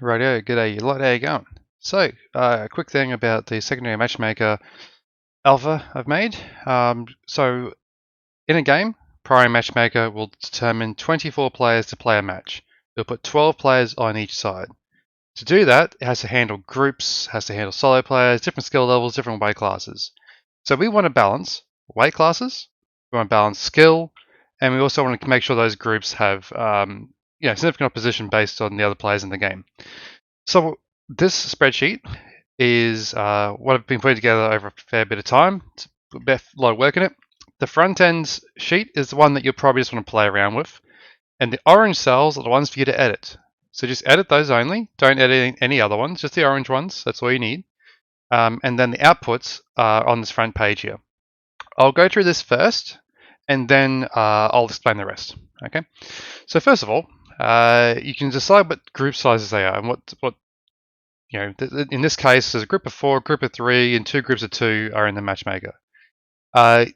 Rightio, g'day, lot, how you going? So, a quick thing about the secondary matchmaker alpha I've made. So, in a game, primary matchmaker will determine 24 players to play a match. It'll put 12 players on each side. To do that, it has to handle groups, has to handle solo players, different skill levels, different weight classes. So we want to balance weight classes, we want to balance skill, and we also want to make sure those groups have significant opposition based on the other players in the game. So this spreadsheet is what I've been putting together over a fair bit of time. It's a lot of work in it. The front end sheet is the one that you'll probably just want to play around with. And the orange cells are the ones for you to edit. So just edit those only. Don't edit any other ones, just the orange ones. That's all you need. And then the outputs are on this front page here. I'll go through this first, and then I'll explain the rest. Okay. So first of all, you can decide what group sizes they are, and what in this case, there's a group of 4, group of 3, and 2 groups of 2 are in the matchmaker.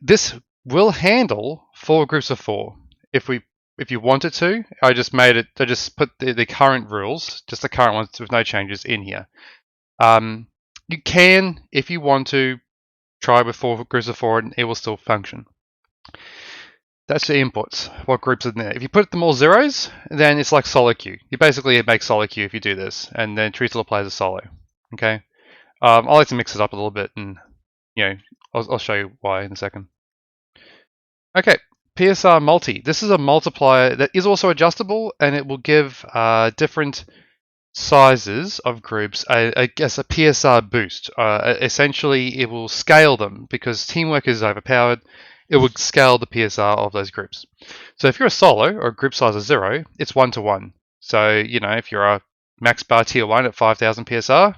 This will handle 4 groups of 4 if you wanted to. I just put the current rules, just the current ones with no changes in here. You can, if you want to, try with 4 groups of 4 and it will still function. That's the inputs, what groups are in there. If you put them all zeros, then it's like solo queue. You basically make solo queue if you do this, and then treat all the players as solo. Okay, I like to mix it up a little bit, and I'll show you why in a second. Okay, PSR multi. This is a multiplier that is also adjustable, and it will give different sizes of groups a PSR boost. Essentially, it will scale them because teamwork is overpowered. It will scale the PSR of those groups. So if you're a solo or a group size of 0, it's 1-to-1. So if you're a max bar tier 1 at 5,000 PSR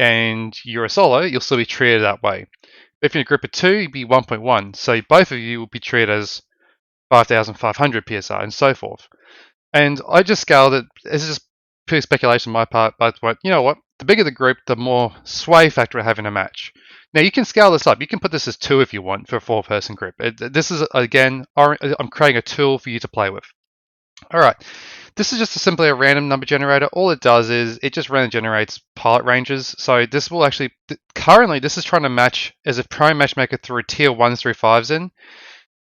and you're a solo, you'll still be treated that way. If you're in a group of 2, you'd be 1.1. So both of you will be treated as 5,500 PSR and so forth. And I just scaled it. It's just pure speculation on my part, but you know what? The bigger the group, the more sway factor I have in a match. Now you can scale this up. You can put this as 2 if you want for a 4-person group. This is, again, I'm creating a tool for you to play with. All right. This is just simply a random number generator. All it does is it just randomly generates pilot ranges. So this will actually, currently this is trying to match as a prime matchmaker through tier 1s through 5s in.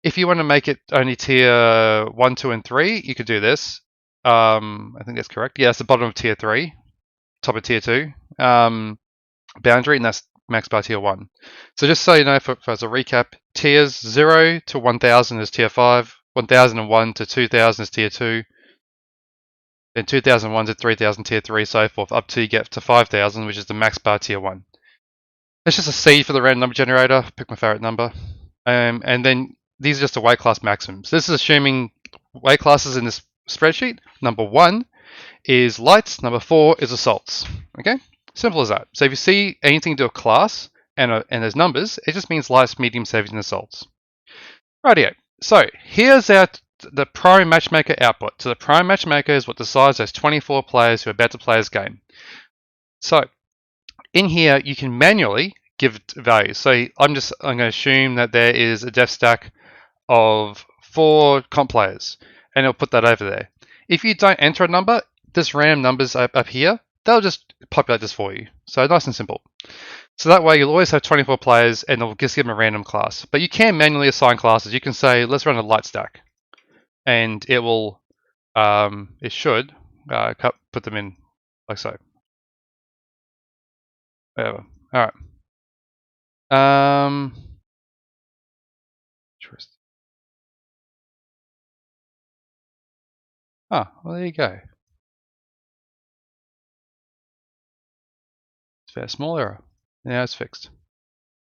If you want to make it only tier 1, 2, and 3, you could do this. I think that's correct. Yeah, it's the bottom of tier 3, top of tier 2 boundary, and that's max by tier 1. So just so you know, for as a recap, tiers 0 to 1000 is tier 5, 1001 to 2000 is tier 2, then 2001 to 3000 tier 3, so forth, up to you get to 5000, which is the max bar tier 1. It's just a C for the random number generator, pick my favorite number. And then these are just the weight class maximums. This is assuming weight classes in this spreadsheet. Number 1 is lights, number 4 is assaults. Okay? Simple as that. So if you see anything to do a class and there's numbers, it just means lights, medium, heavy, and assaults. Rightio. So here's the prime matchmaker output. So the prime matchmaker is what decides those 24 players who are about to play this game. So in here, you can manually give values. So I'm going to assume that there is a def stack of 4 comp players, and it'll put that over there. If you don't enter a number, this random numbers up here, they'll just populate this for you. So nice and simple. So that way you'll always have 24 players, and it'll just give them a random class. But you can manually assign classes. You can say, let's run a light stack, and it will, it should put them in like so. Whatever. All right. Oh, well, there you go. It's a very small error. Now it's fixed.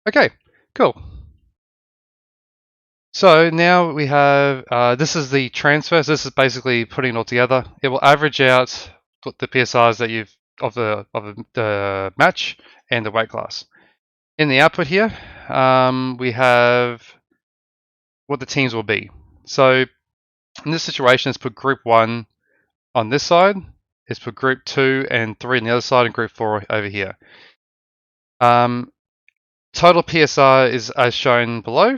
Okay, cool. So now we have, this is the transfer. So this is basically putting it all together. It will average out the PSRs that you've of the match and the weight class. In the output here, we have what the teams will be. So in this situation, it's put group 1 on this side. It's put group 2 and 3 on the other side, and group 4 over here. Total PSR is as shown below.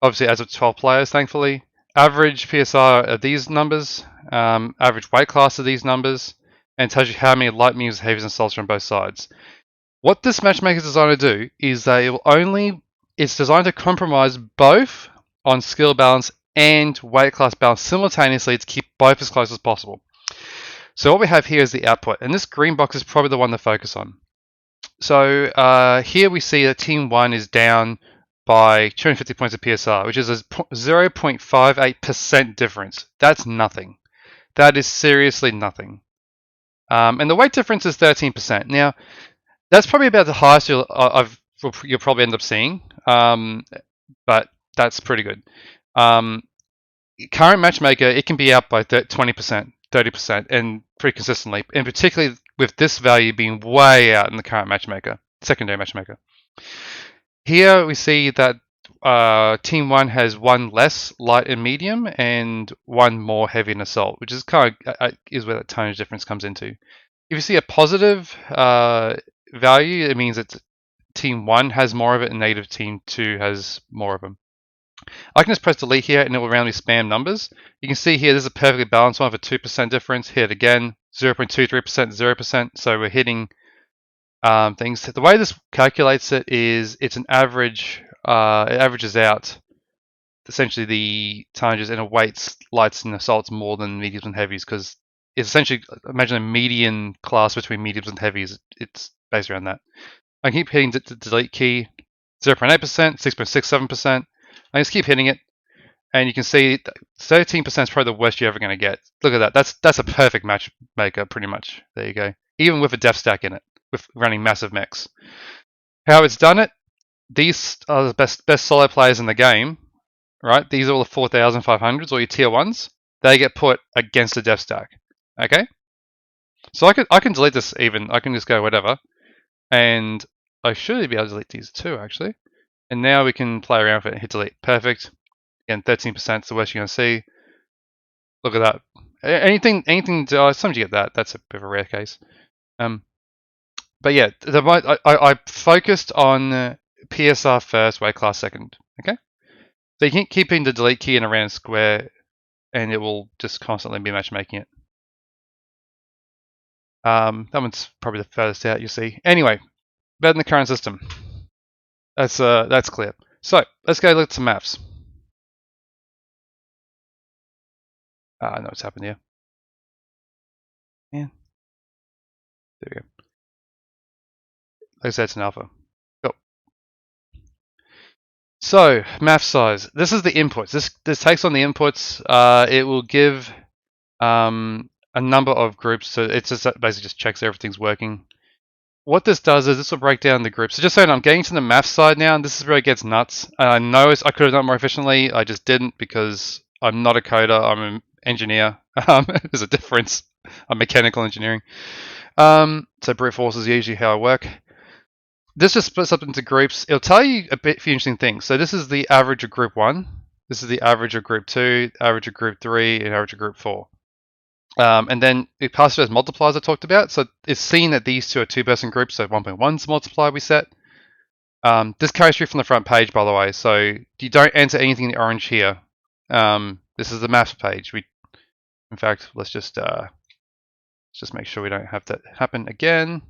Obviously, as of 12 players, thankfully. Average PSR are these numbers. Average weight class are these numbers. and tells you how many light, mediums, heavies, and salts are on both sides. What this matchmaker is designed to do is that it's designed to compromise both on skill balance and weight class balance simultaneously to keep both as close as possible. So what we have here is the output, and this green box is probably the one to focus on. So here we see that Team 1 is down by 250 points of PSR, which is a 0.58% difference. That's nothing. That is seriously nothing. And the weight difference is 13%. Now, that's probably about the highest you'll probably end up seeing, but that's pretty good. Current matchmaker, it can be out by 20%, 30%, and pretty consistently, and particularly with this value being way out in the current matchmaker, secondary matchmaker. Here we see that Team 1 has one less light and medium and one more heavy and assault, which is kind of is where that tonnage difference comes into. If you see a positive value, it means that Team 1 has more of it and negative Team 2 has more of them. I can just press delete here and it will randomly spam numbers. You can see here there's a perfectly balanced one with a 2% difference. Hit it again, 0.23%, 0%. So we're hitting things. The way this calculates it is it's an average. It averages out essentially the tonnages and it weights lights and assaults more than mediums and heavies because it's essentially, imagine a median class between mediums and heavies. It's based around that. I keep hitting the delete key, 0.8%, 6.67%. I just keep hitting it, and you can see 13% is probably the worst you're ever going to get. Look at that. That's a perfect matchmaker, pretty much. There you go. Even with a def stack in it, with running massive mechs. How it's done it, these are the best solo players in the game, right? These are all the 4,500s, or your tier 1s. They get put against the def stack, okay? So I can delete this even. I can just go whatever, and I should be able to delete these too, actually. And now we can play around with it and hit delete. Perfect. Again, 13% is the worst you're going to see. Look at that. Anything, sometimes you get that. That's a bit of a rare case. But yeah, I focused on PSR first, weight class second. Okay? So you can keep hitting the delete key in a random square and it will just constantly be matchmaking it. That one's probably the furthest out you see. Anyway, better than the current system. That's clear. So let's go look at some maths. I know what's happened here. Yeah. There we go. Like I said, it's an alpha. Cool. So math size. This is the inputs. This takes on the inputs. It will give a number of groups. So it's just basically just checks everything's working. What this does is this will break down the groups. So just saying, I'm getting to the math side now, and this is where it gets nuts. And I know I could have done it more efficiently. I just didn't because I'm not a coder. I'm an engineer. There's a difference. I'm mechanical engineering. So brute force is usually how I work. This just splits up into groups. It'll tell you a few interesting things. So this is the average of group 1. This is the average of group 2, average of group 3, and average of group 4. And then it passes those multipliers I talked about. So it's seen that these two are 2-person groups, so 1.1's multiplier we set. This carries through from the front page, by the way. So you don't enter anything in the orange here. This is the maths page. In fact, let's just make sure we don't have that happen again.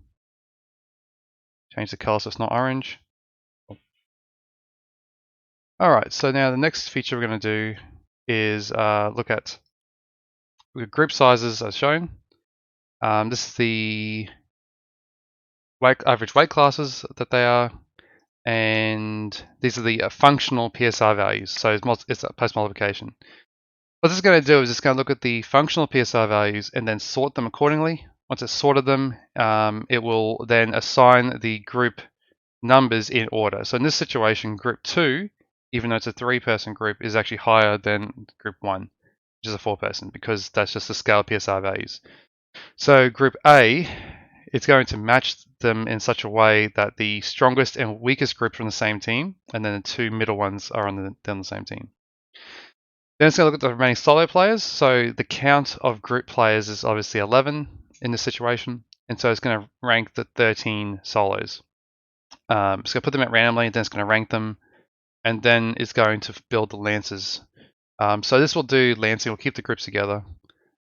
Change the color so it's not orange. Alright, so now the next feature we're going to do is look at group sizes as shown. This is the average weight classes that they are, and these are the functional PSR values, so it's a post multiplication. What this is going to do is it's going to look at the functional PSR values and then sort them accordingly. Once it's sorted them, it will then assign the group numbers in order. So in this situation, group 2, even though it's a 3-person group, is actually higher than group 1, which is a 4-person, because that's just the scale PSR values. So group A, it's going to match them in such a way that the strongest and weakest groups are on the same team, and then the 2 middle ones are on the same team. Then it's going to look at the remaining solo players. So the count of group players is obviously 11 in this situation, and so it's going to rank the 13 solos. It's going to put them out randomly, then it's going to rank them, and then it's going to build the lances. So this will do lancing, will keep the groups together,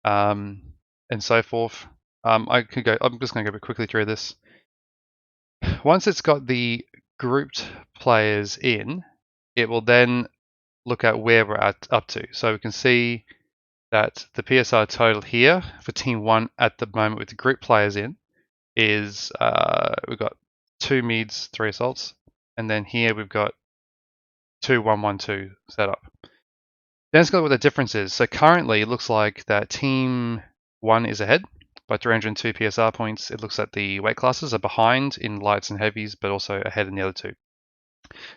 and so forth. I could go. I'm just going to go quickly through this. Once it's got the grouped players in, it will then look at where we're up to. So we can see that the PSR total here for Team 1 at the moment with the group players in is we've got 2 mids, 3 assaults, and then here we've got 2-1-1-2 set up. Then let's go what the difference is. So currently it looks like that Team 1 is ahead by 302 PSR points. It looks like the weight classes are behind in lights and heavies, but also ahead in the other two.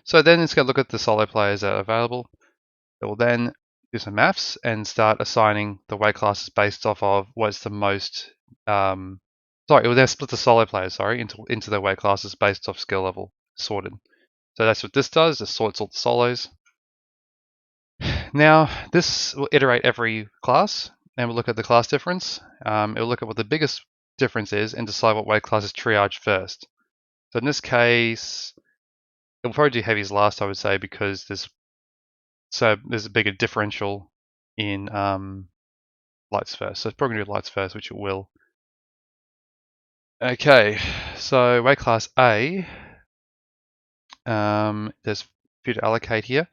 So then let's go look at the solo players that are available. It will then do some maths and start assigning the weight classes based off of what's the most. It will then split the solo players, into their weight classes based off skill level, sorted. So that's what this does. It sorts all the solos. Now this will iterate every class, and we'll look at the class difference. It will look at what the biggest difference is and decide what weight class is triaged first. So in this case, it will probably do heavies last, I would say, because there's a bigger differential in lights first. So it's probably going to do lights first, which it will. Okay, so weight class A, there's a few to allocate here.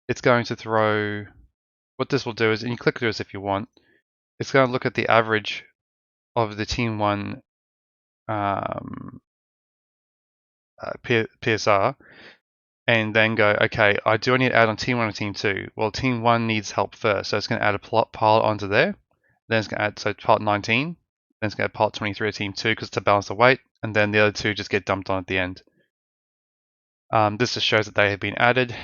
It's going to throw, what this will do is, and you click through this if you want, it's going to look at the average of the Team 1 PSR and then go, okay, I do need to add on Team 1 and Team 2. Well, Team 1 needs help first, so it's going to add a pilot onto there. Then it's going to add, so part 19, then it's going to add part 23 to Team 2 because to balance the weight, and then the other two just get dumped on at the end. This just shows that they have been added.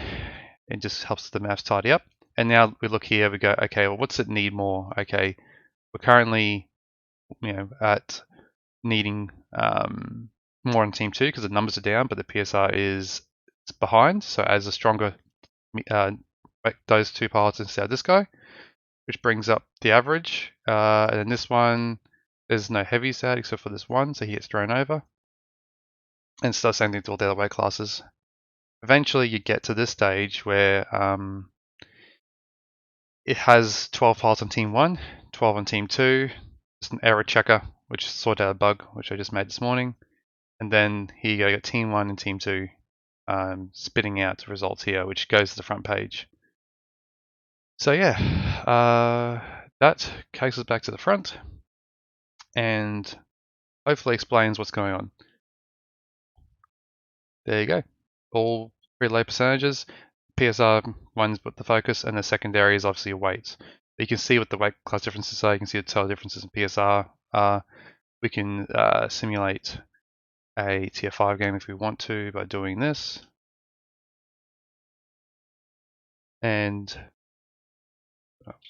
It just helps the maths tidy up. And now we look here, we go, okay, well, what's it need more? Okay, we're currently, at needing more on Team 2 because the numbers are down, but the PSR is behind. So as a stronger, those two pilots instead of this guy, which brings up the average. And then this one, there's no heavies out except for this one, so he gets thrown over. And it does the same thing to all the other weight classes. Eventually you get to this stage where it has 12 pilots on Team 1, 12 on Team 2. It's an error checker, which sorted out a bug, which I just made this morning. And then here you go, you got Team 1 and Team 2 spitting out results here, which goes to the front page. So yeah, that takes us back to the front and hopefully explains what's going on. There you go. All pretty low percentages. PSR one's the focus, and the secondary is obviously your weights. You can see what the weight class differences are. You can see the total differences in PSR. We can simulate a tier 5 game if we want to by doing this. And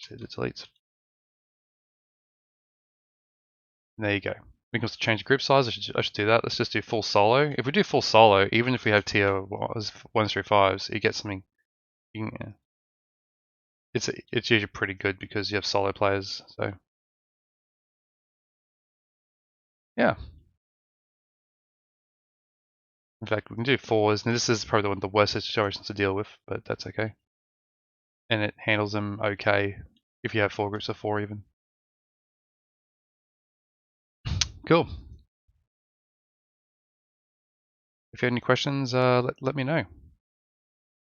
delete. And there you go. We can also change the group size. I should do that. Let's just do full solo. If we do full solo, even if we have tier 1s through 5s, you get something. It's usually pretty good because you have solo players. So yeah. In fact, we can do 4s, and this is probably one of the worst situations to deal with, but that's okay. And it handles them okay if you have 4 groups of 4 even. Cool. If you have any questions, let me know.